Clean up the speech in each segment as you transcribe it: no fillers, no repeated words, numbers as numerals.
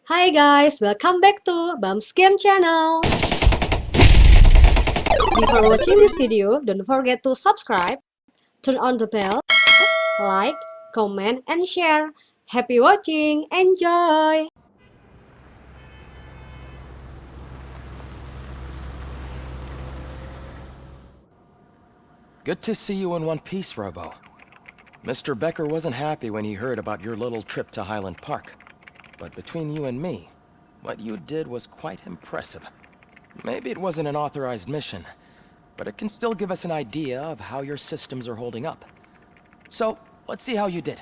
Hi guys, welcome back to Bum's Game channel. Before watching this video, don't forget to subscribe, turn on the bell, like, comment, and share. Happy watching, enjoy! Good to see you in one piece, Robo. Mr. Becker wasn't happy when he heard about your little trip to Highland Park. But between you and me, what you did was quite impressive. Maybe it wasn't an authorized mission, but it can still give us an idea of how your systems are holding up. So, let's see how you did.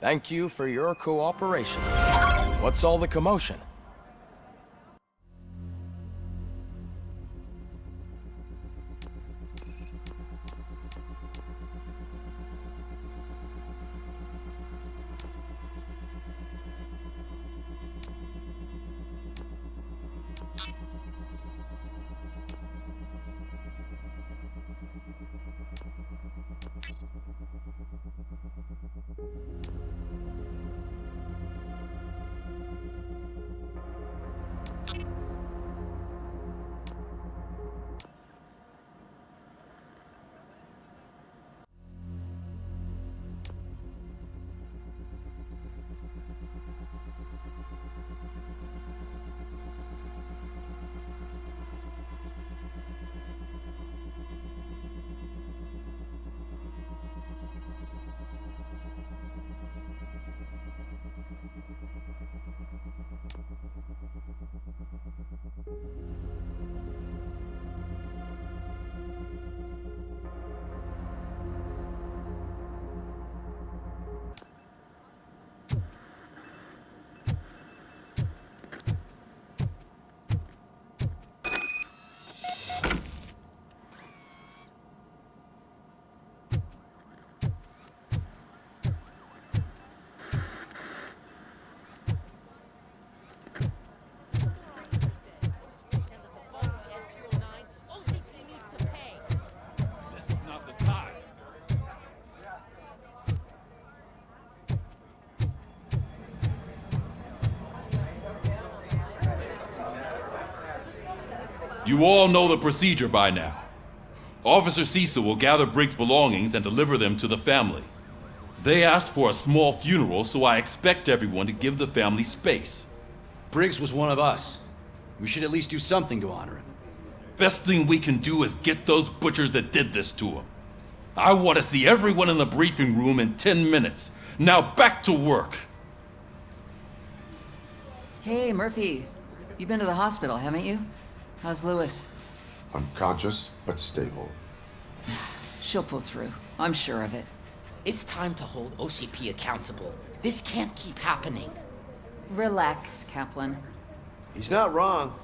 Thank you for your cooperation. What's all the commotion? You all know the procedure by now. Officer Cecil will gather Briggs' belongings and deliver them to the family. They asked for a small funeral, so I expect everyone to give the family space. Briggs was one of us. We should at least do something to honor him. Best thing we can do is get those butchers that did this to him. I want to see everyone in the briefing room in 10 minutes. Now back to work. Hey, Murphy. You've been to the hospital, haven't you? How's Lewis? Unconscious, but stable. She'll pull through. I'm sure of it. It's time to hold OCP accountable. This can't keep happening. Relax, Kaplan. He's not wrong.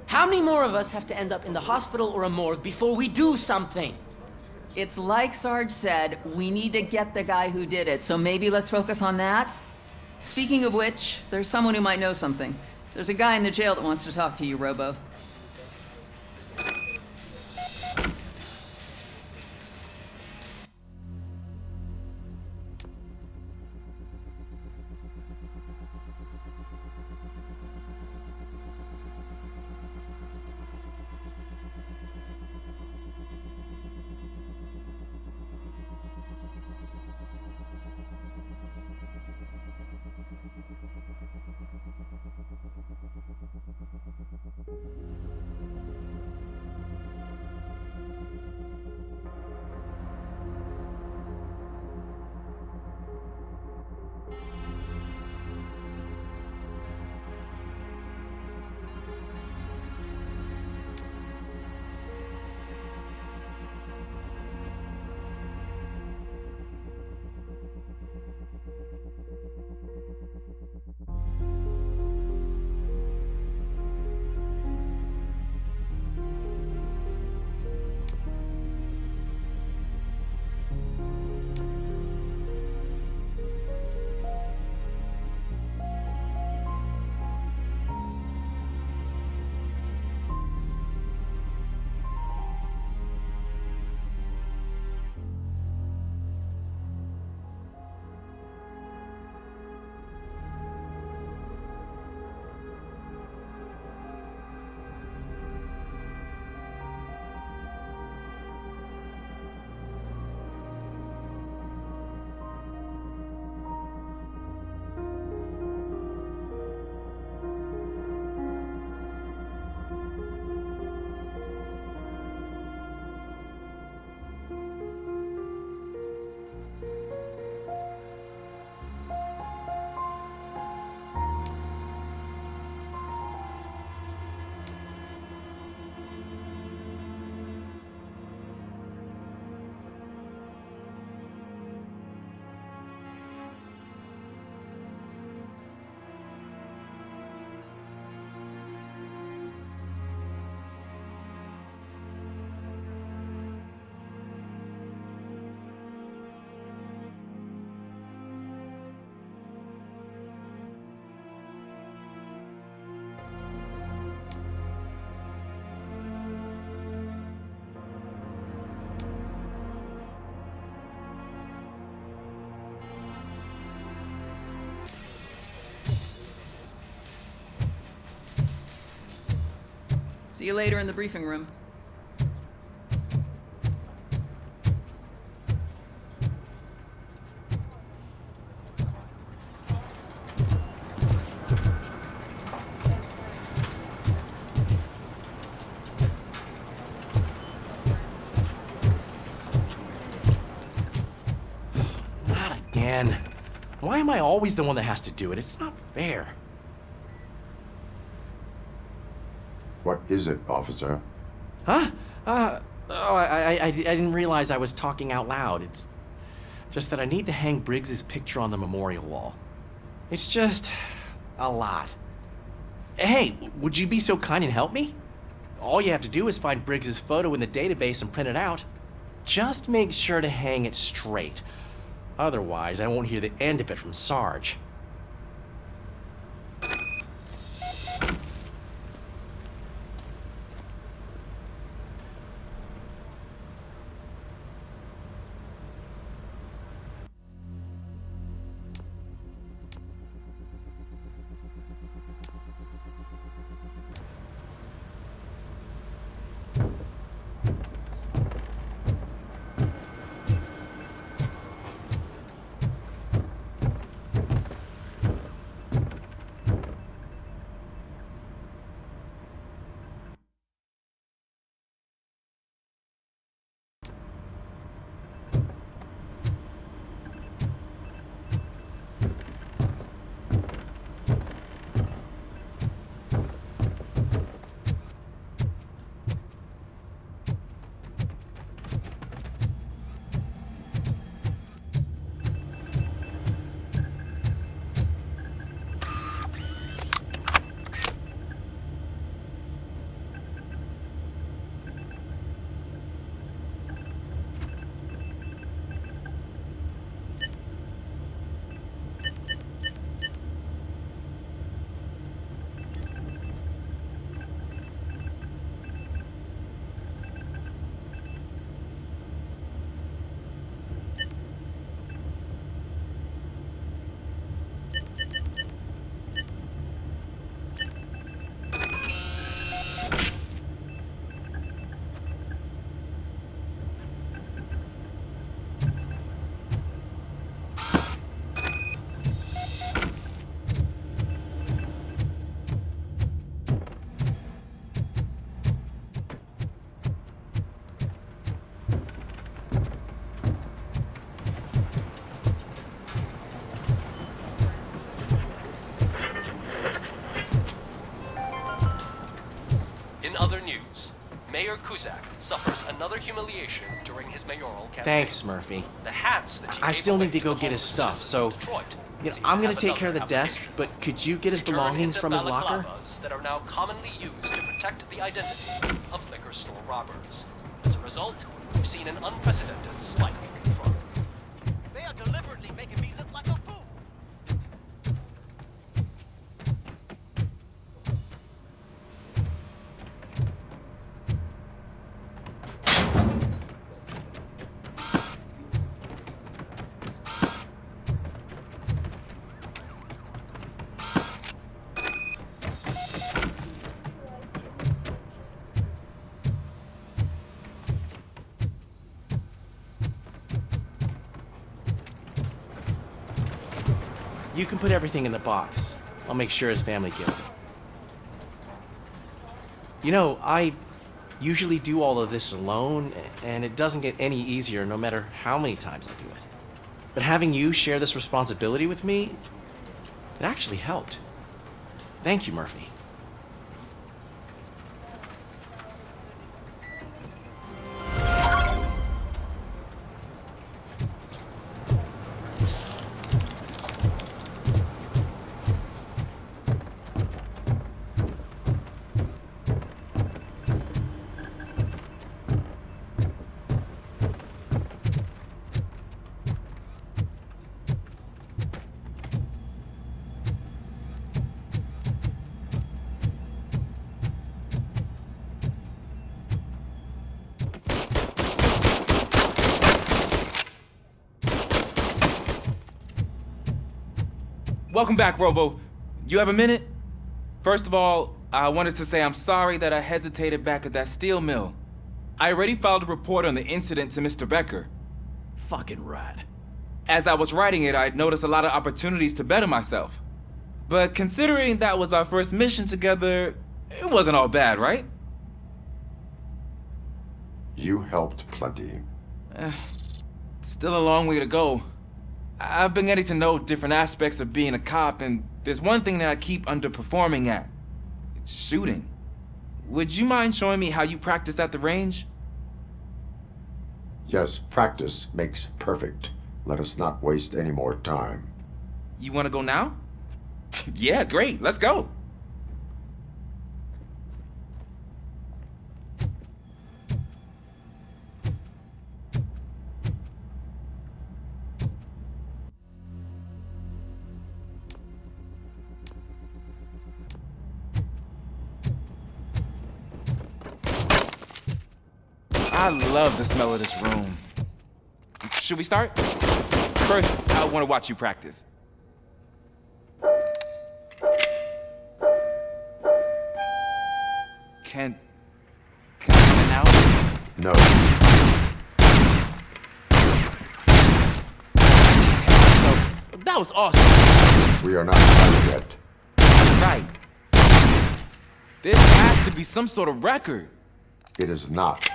How many more of us have to end up in the hospital or a morgue before we do something? It's like Sarge said, we need to get the guy who did it, so maybe let's focus on that? Speaking of which, there's someone who might know something. There's a guy in the jail that wants to talk to you, Robo. you later in the briefing room. Not again. Why am I always the one that has to do it? It's not fair. What is it, officer? Huh? I didn't realize I was talking out loud. It's just that I need to hang Briggs's picture on the memorial wall. It's just a lot. Hey, would you be so kind and help me? All you have to do is find Briggs's photo in the database and print it out. Just make sure to hang it straight. Otherwise, I won't hear the end of it from Sarge. other news, Mayor Kuzak suffers another humiliation during his mayoral campaign. Thanks, Murphy. The hats that he I gave still away need to go the get his homeless stuff, citizens so of Detroit seem I'm gonna have take care of the another desk, application. but could you get his They turn belongings into from his locker? balaclavas that are now commonly used to protect the identity of liquor store robbers. As a result, we've seen an unprecedented spike in crime. They are deliberately making me look like a fool. You can put everything in the box. I'll make sure his family gets it. You know, I usually do all of this alone, and it doesn't get any easier no matter how many times I do it. But having you share this responsibility with me, it actually helped. Thank you, Murphy. Welcome back, Robo. You have a minute? First of all, I wanted to say I'm sorry that I hesitated back at that steel mill. I already filed a report on the incident to Mr. Becker. Fucking rat. As I was writing it, I'd noticed a lot of opportunities to better myself. But considering that was our first mission together, it wasn't all bad, right? You helped plenty. Still a long way to go. I've been getting to know different aspects of being a cop, and there's one thing that I keep underperforming at. It's shooting. Would you mind showing me how you practice at the range? Yes, practice makes perfect. Let us not waste any more time. You want to go now? Yeah, great. Let's go. I love the smell of this room. Should we start? First, I want to watch you practice. Can I come in now? No. So, that was awesome. We are not done yet. Right. This has to be some sort of record. It is not.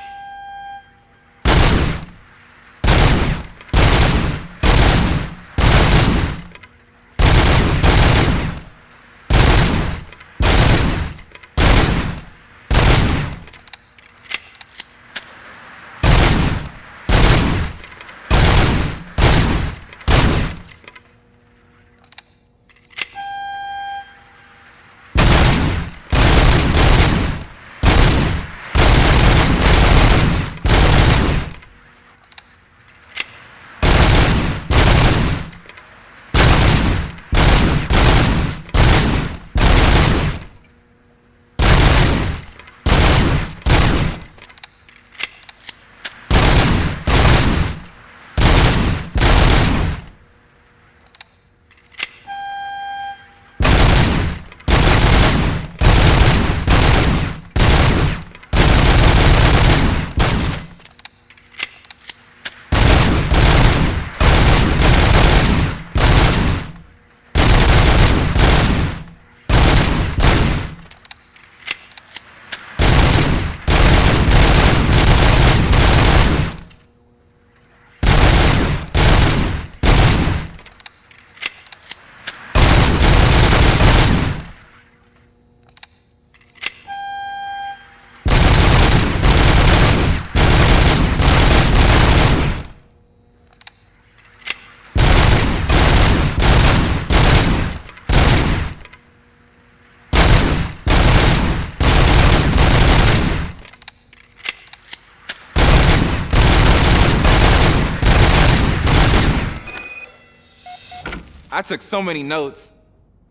I took so many notes.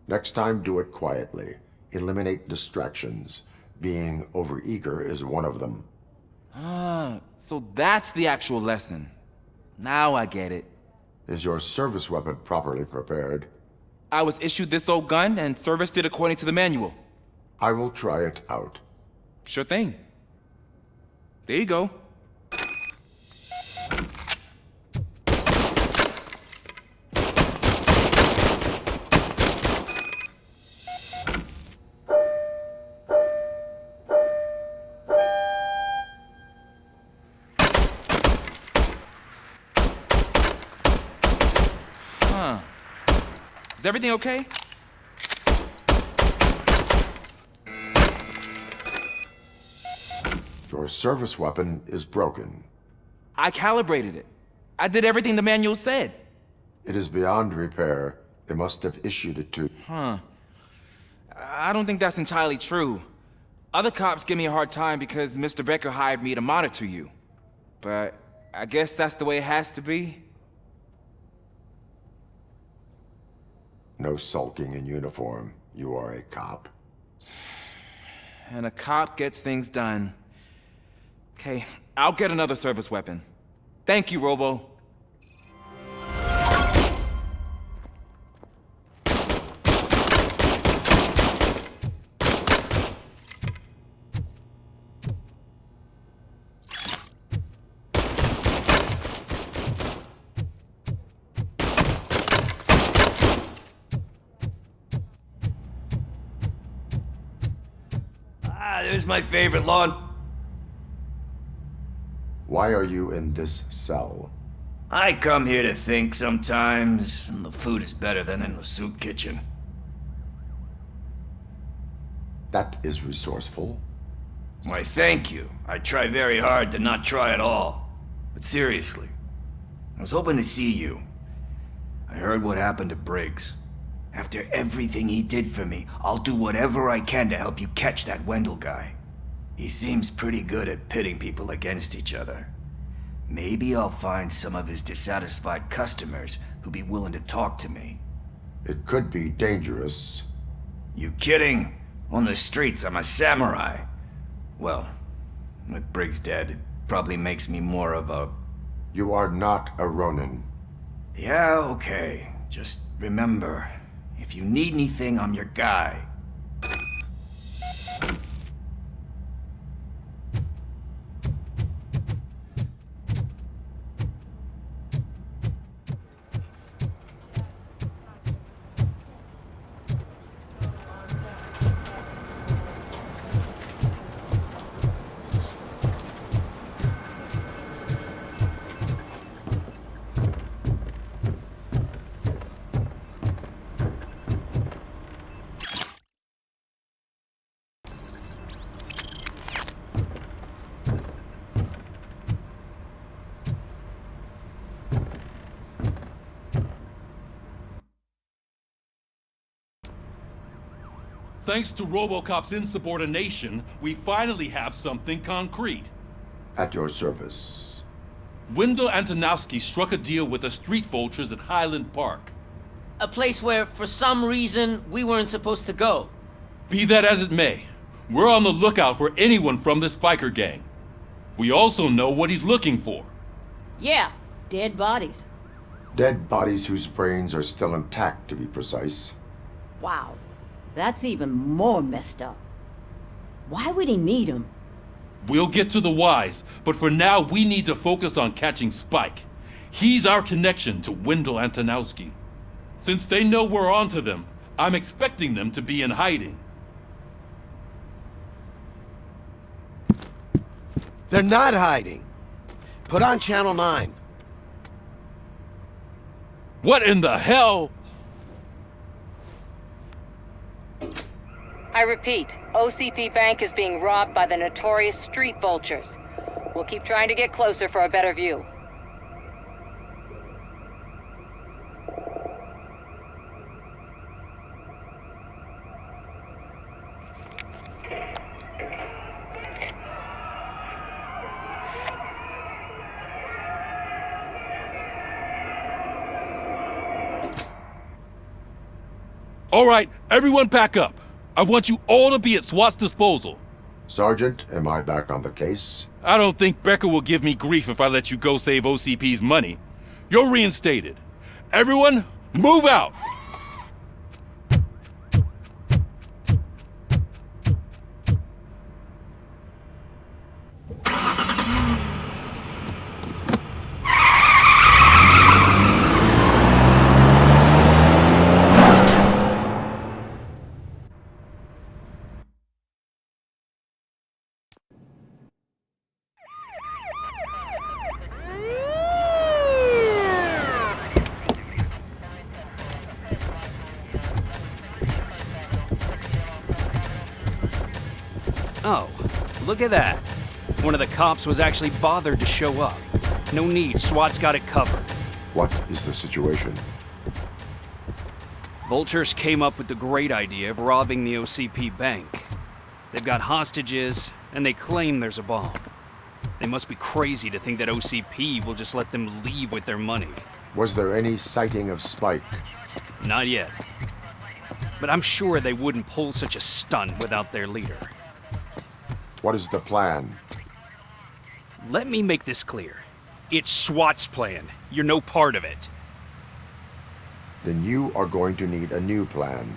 Next time, do it quietly. Eliminate distractions. Being overeager is one of them. So that's the actual lesson. Now I get it. Is your service weapon properly prepared? I was issued this old gun and serviced it according to the manual. I will try it out. Sure thing. There you go. Is everything okay? Your service weapon is broken. I calibrated it. I did everything the manual said. It is beyond repair. They must have issued it to... I don't think that's entirely true. Other cops give me a hard time because Mr. Becker hired me to monitor you. But I guess that's the way it has to be. No sulking in uniform. You are a cop. And a cop gets things done. Okay, I'll get another service weapon. Thank you, Robo. This is my favorite lawn. Why are you in this cell? I come here to think sometimes, and the food is better than in the soup kitchen. That is resourceful. Why, thank you. I try very hard to not try at all. But seriously, I was hoping to see you. I heard what happened to Briggs. After everything he did for me, I'll do whatever I can to help you catch that Wendell guy. He seems pretty good at pitting people against each other. Maybe I'll find some of his dissatisfied customers who'd be willing to talk to me. It could be dangerous. You kidding? On the streets, I'm a samurai. Well, with Briggs dead, it probably makes me more of a... You are not a Ronin. Yeah, okay. Just remember, if you need anything, I'm your guy. Thanks to Robocop's insubordination, we finally have something concrete. At your service. Wendell Antonowski struck a deal with the street vultures at Highland Park. A place where, for some reason, we weren't supposed to go. Be that as it may, we're on the lookout for anyone from this biker gang. We also know what he's looking for. Yeah, dead bodies. Dead bodies whose brains are still intact, to be precise. Wow, that's even more messed up. Why would he need them? We'll get to the whys, but for now we need to focus on catching Spike. He's our connection to Wendell Antonowski. Since they know we're onto them, I'm expecting them to be in hiding. They're not hiding. Put on Channel 9. What in the hell? I repeat, OCP Bank is being robbed by the notorious street vultures. We'll keep trying to get closer for a better view. All right, everyone pack up. I want you all to be at SWAT's disposal. Sergeant, am I back on the case? I don't think Becker will give me grief if I let you go save OCP's money. You're reinstated. Everyone, move out! Oh, look at that. One of the cops was actually bothered to show up. No need, SWAT's got it covered. What is the situation? Vultures came up with the great idea of robbing the OCP bank. They've got hostages, and they claim there's a bomb. They must be crazy to think that OCP will just let them leave with their money. Was there any sighting of Spike? Not yet. But I'm sure they wouldn't pull such a stunt without their leader. What is the plan? Let me make this clear. It's SWAT's plan. You're no part of it. Then you are going to need a new plan.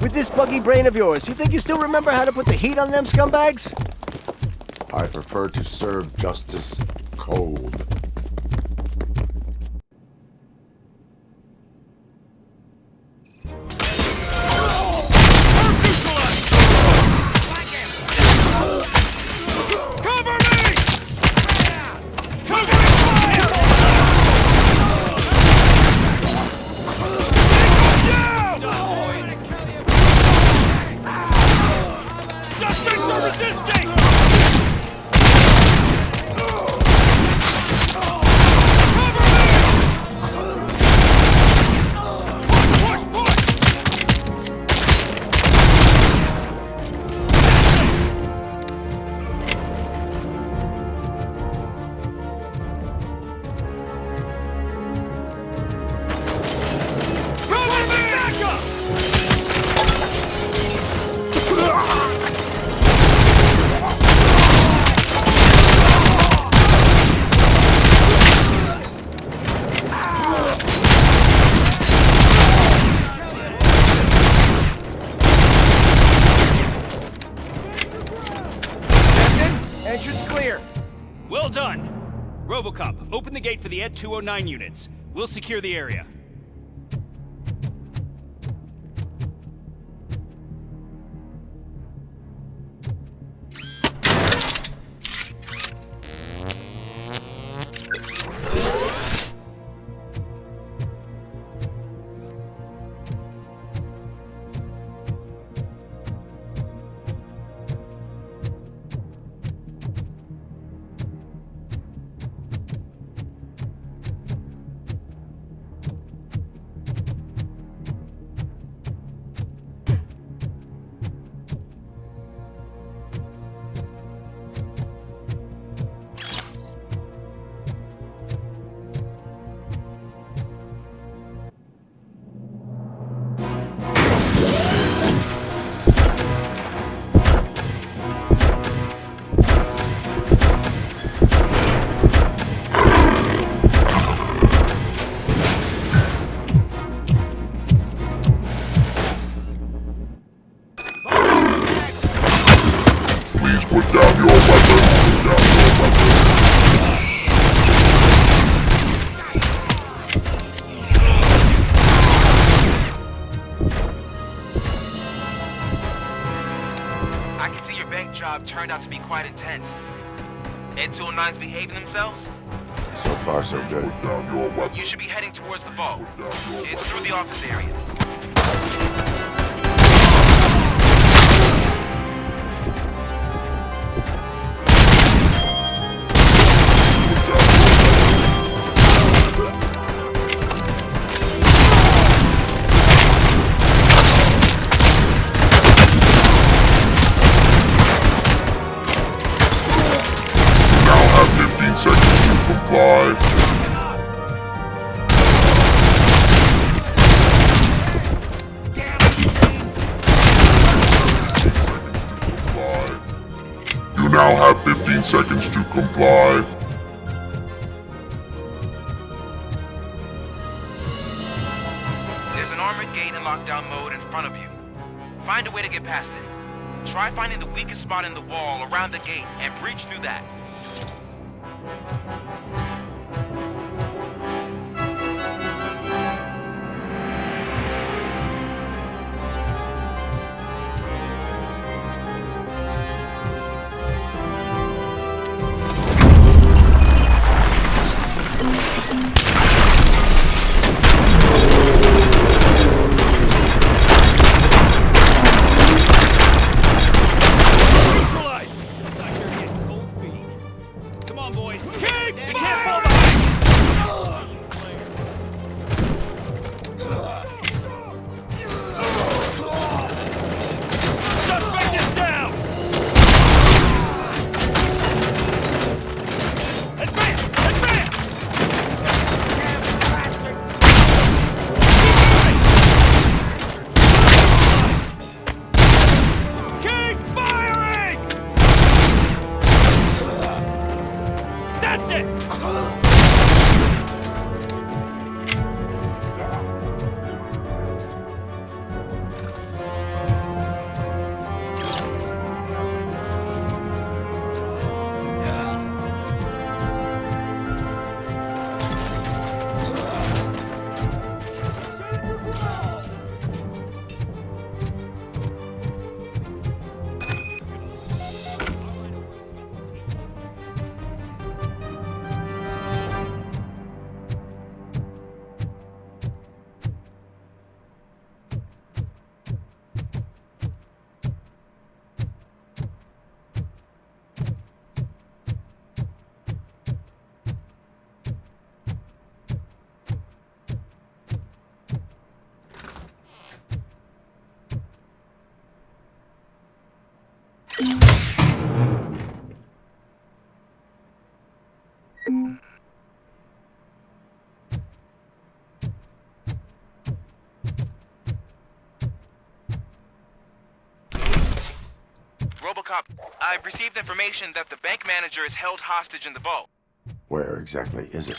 With this buggy brain of yours, you think you still remember how to put the heat on them scumbags? I prefer to serve justice cold. Entrance clear. Well done. Robocop, open the gate for the Ed 209 units. We'll secure the area. I can see your bank job turned out to be quite intense. Ed 209's behaving themselves? So far, so good. You should be heading towards the vault. It's through the office area. You now have 15 seconds to comply. There's an armored gate in lockdown mode in front of you. Find a way to get past it. Try finding the weakest spot in the wall around the gate and breach through that. Come on, boys. King! I've received information that the bank manager is held hostage in the vault. Where exactly is it?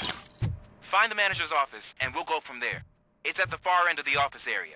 Find the manager's office, and we'll go from there. It's at the far end of the office area.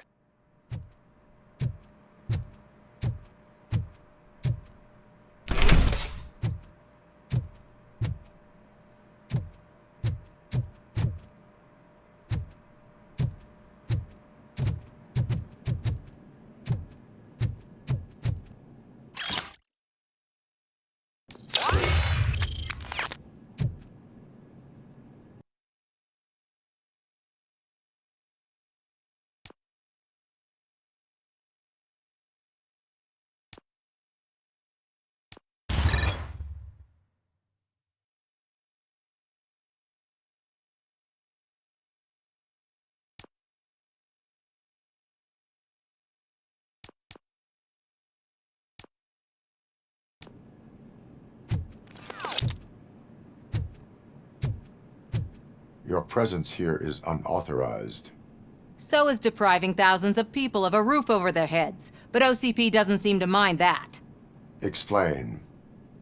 Your presence here is unauthorized. So is depriving thousands of people of a roof over their heads, but OCP doesn't seem to mind that. Explain.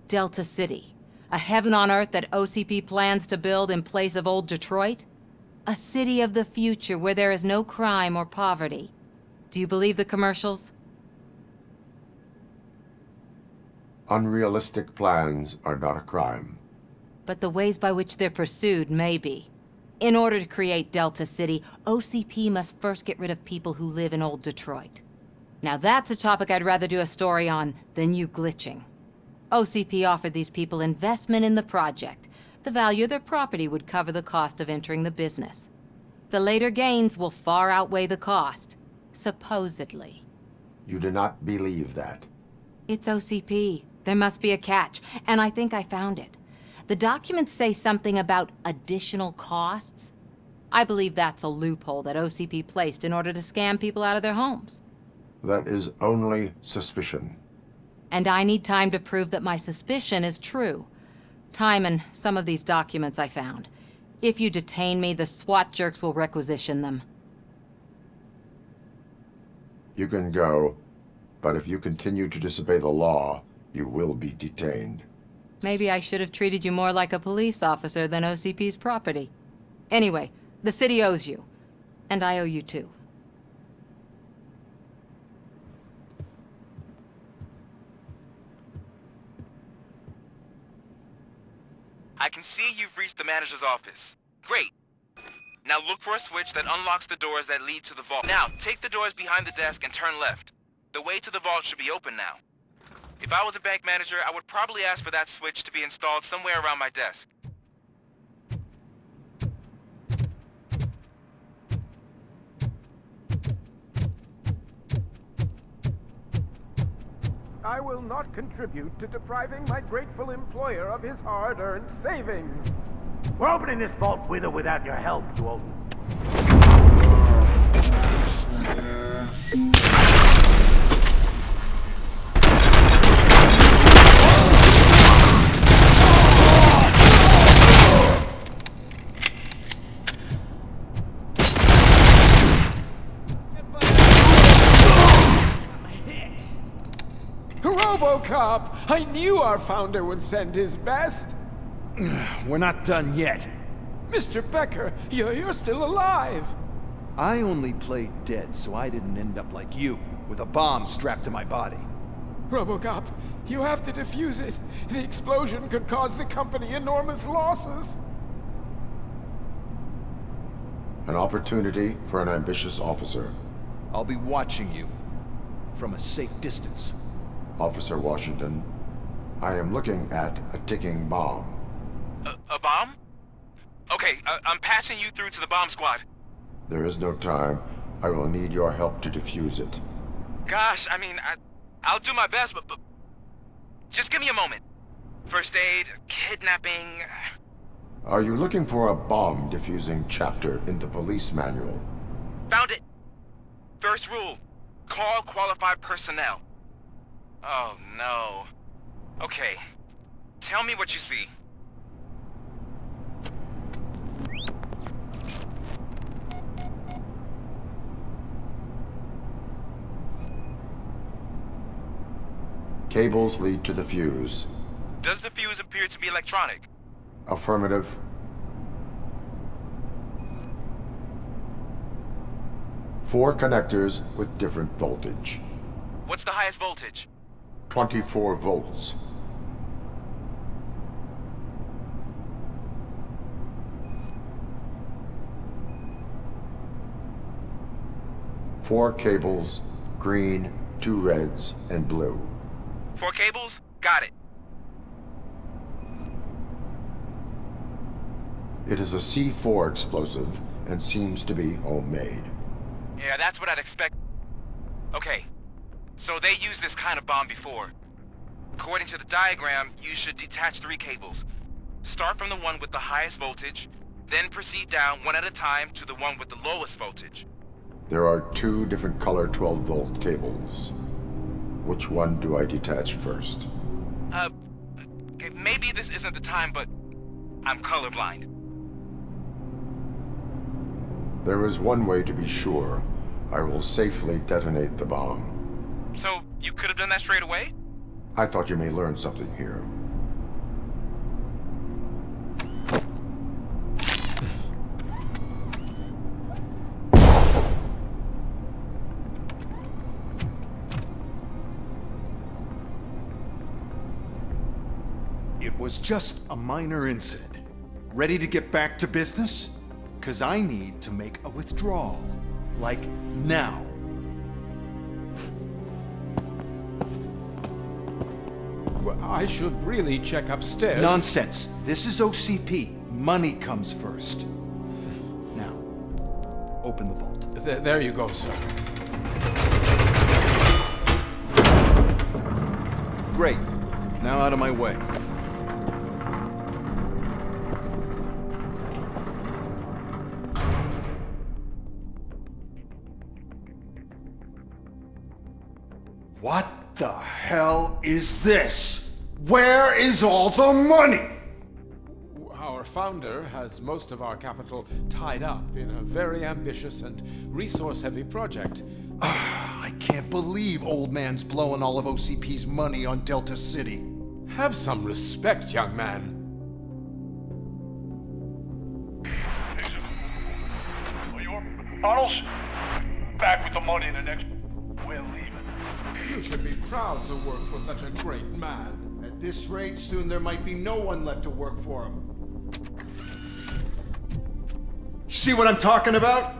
Delta City, a heaven on earth that OCP plans to build in place of old Detroit? A city of the future where there is no crime or poverty. Do you believe the commercials? Unrealistic plans are not a crime. But the ways by which they're pursued may be. In order to create Delta City, OCP must first get rid of people who live in old Detroit. Now that's a topic I'd rather do a story on than you glitching. OCP offered these people investment in the project. The value of their property would cover the cost of entering the business. The later gains will far outweigh the cost, supposedly. You do not believe that. It's OCP. There must be a catch, and I think I found it. The documents say something about additional costs. I believe that's a loophole that OCP placed in order to scam people out of their homes. That is only suspicion. And I need time to prove that my suspicion is true. Time and some of these documents I found. If you detain me, the SWAT jerks will requisition them. You can go, but if you continue to disobey the law, you will be detained. Maybe I should have treated you more like a police officer than OCP's property. Anyway, the city owes you. And I owe you too. I can see you've reached the manager's office. Great. Now look for a switch that unlocks the doors that lead to the vault. Now, take the doors behind the desk and turn left. The way to the vault should be open now. If I was a bank manager, I would probably ask for that switch to be installed somewhere around my desk. I will not contribute to depriving my grateful employer of his hard-earned savings. We're opening this vault with or without your help, you old... Robocop! I knew our founder would send his best! We're not done yet. Mr. Becker, you're still alive! I only played dead so I didn't end up like you, with a bomb strapped to my body. Robocop, you have to defuse it. The explosion could cause the company enormous losses. An opportunity for an ambitious officer. I'll be watching you, from a safe distance. Officer Washington, I am looking at a ticking bomb. A bomb? Okay, I'm passing you through to the bomb squad. There is no time. I will need your help to defuse it. Gosh, I mean, I'll do my best, but just give me a moment. First aid, kidnapping... Are you looking for a bomb defusing chapter in the police manual? Found it! First rule, call qualified personnel. Oh, no. Okay. Tell me what you see. Cables lead to the fuse. Does the fuse appear to be electronic? Affirmative. Four connectors with different voltage. What's the highest voltage? 24 volts. Four cables, green, 2 reds, and blue. 4 cables? Got it. It is a C4 explosive and seems to be homemade. Yeah, that's what I'd expect. Okay, so they used this kind of bomb before. According to the diagram, you should detach 3 cables. Start from the one with the highest voltage, then proceed down one at a time to the one with the lowest voltage. There are 2 different color 12-volt cables. Which one do I detach first? Okay, maybe this isn't the time, but I'm colorblind. There is one way to be sure. I will safely detonate the bomb. So, you could have done that straight away? I thought you may learn something here. It was just a minor incident. Ready to get back to business? 'Cause I need to make a withdrawal. Like, now. Well, I should really check upstairs. Nonsense. This is OCP. Money comes first. Now, open the vault. There you go, sir. Great. Now out of my way. What the hell is this? Where is all the money? Our founder has most of our capital tied up in a very ambitious and resource-heavy project. I can't believe old man's blowing all of OCP's money on Delta City. Have some respect, young man. Tunnels? Back with the money in the next... We're leaving. You should be proud to work for such a great man. At this rate, soon there might be no one left to work for him. See what I'm talking about?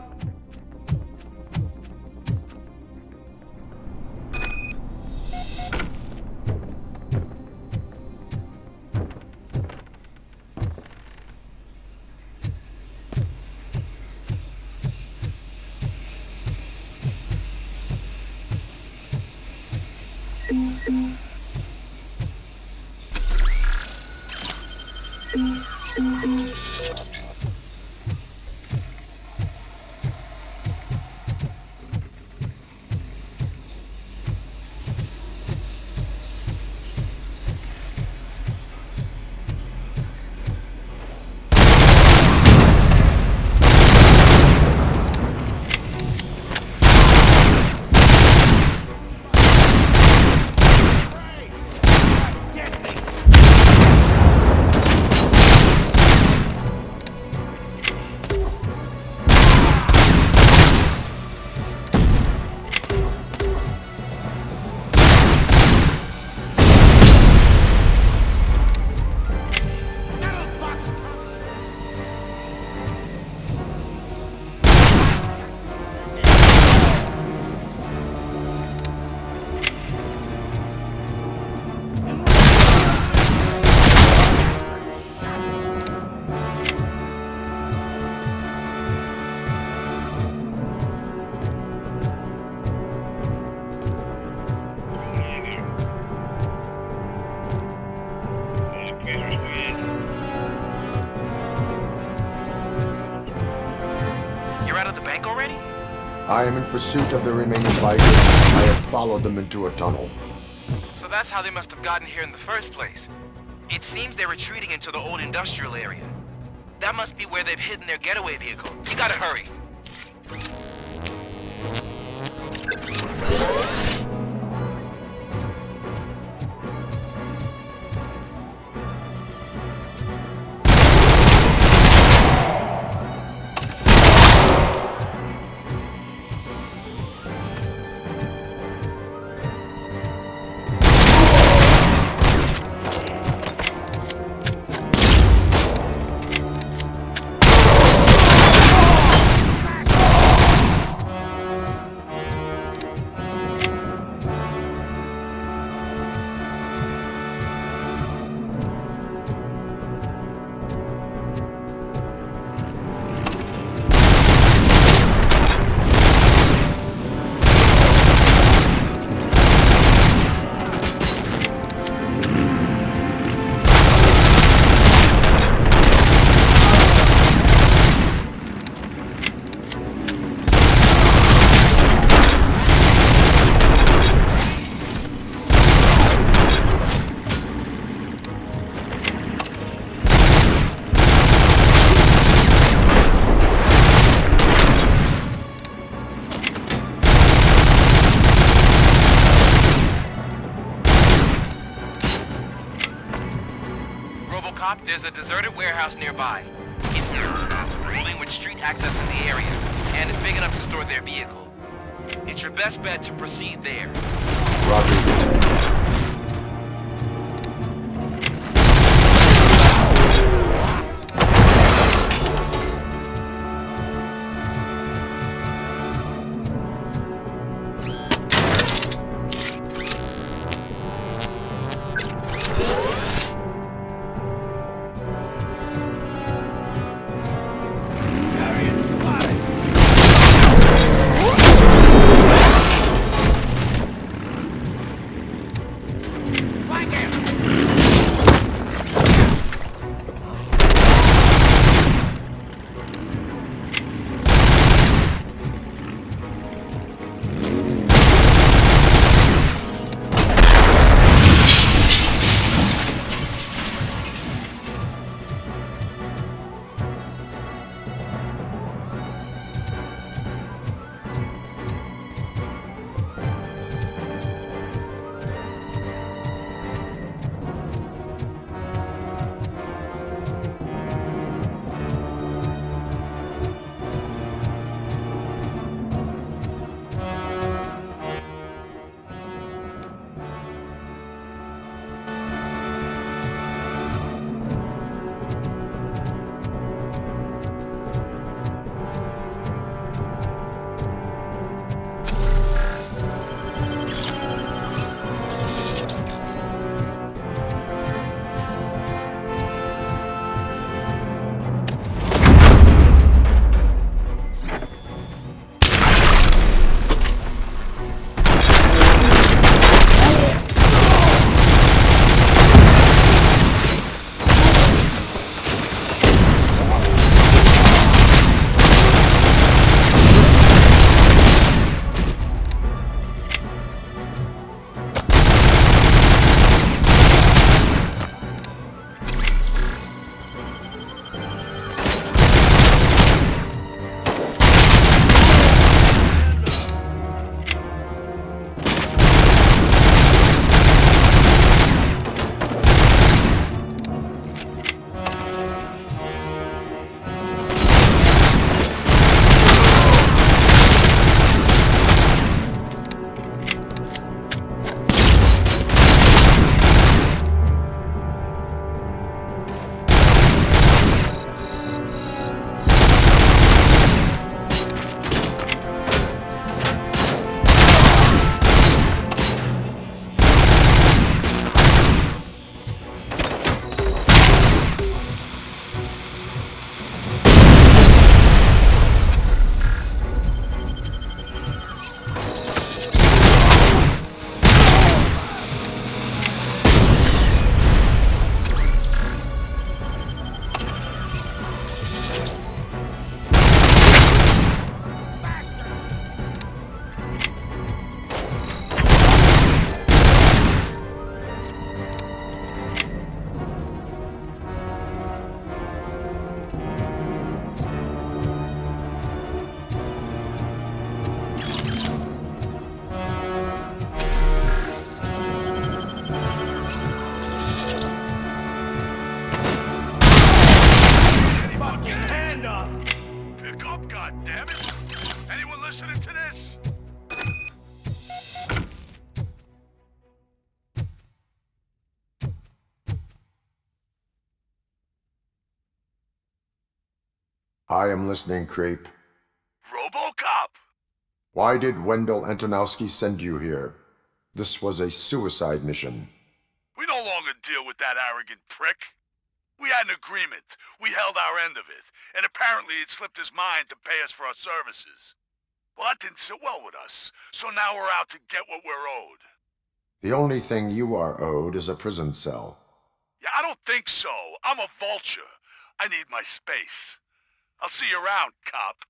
I am in pursuit of the remaining bikers. I have followed them into a tunnel. So that's how they must have gotten here in the first place. It seems they're retreating into the old industrial area. That must be where they've hidden their getaway vehicle. You gotta hurry. top, there's a deserted warehouse nearby. It's a building with street access in the area, and it's big enough to store their vehicle. It's your best bet to proceed there. Roger. I am listening, Creep. Robocop! Why did Wendell Antonowski send you here? This was a suicide mission. We no longer deal with that arrogant prick. We had an agreement. We held our end of it, and apparently it slipped his mind to pay us for our services. Well, that didn't sit well with us, so now we're out to get what we're owed. The only thing you are owed is a prison cell. Yeah, I don't think so. I'm a vulture. I need my space. I'll see you around, cop.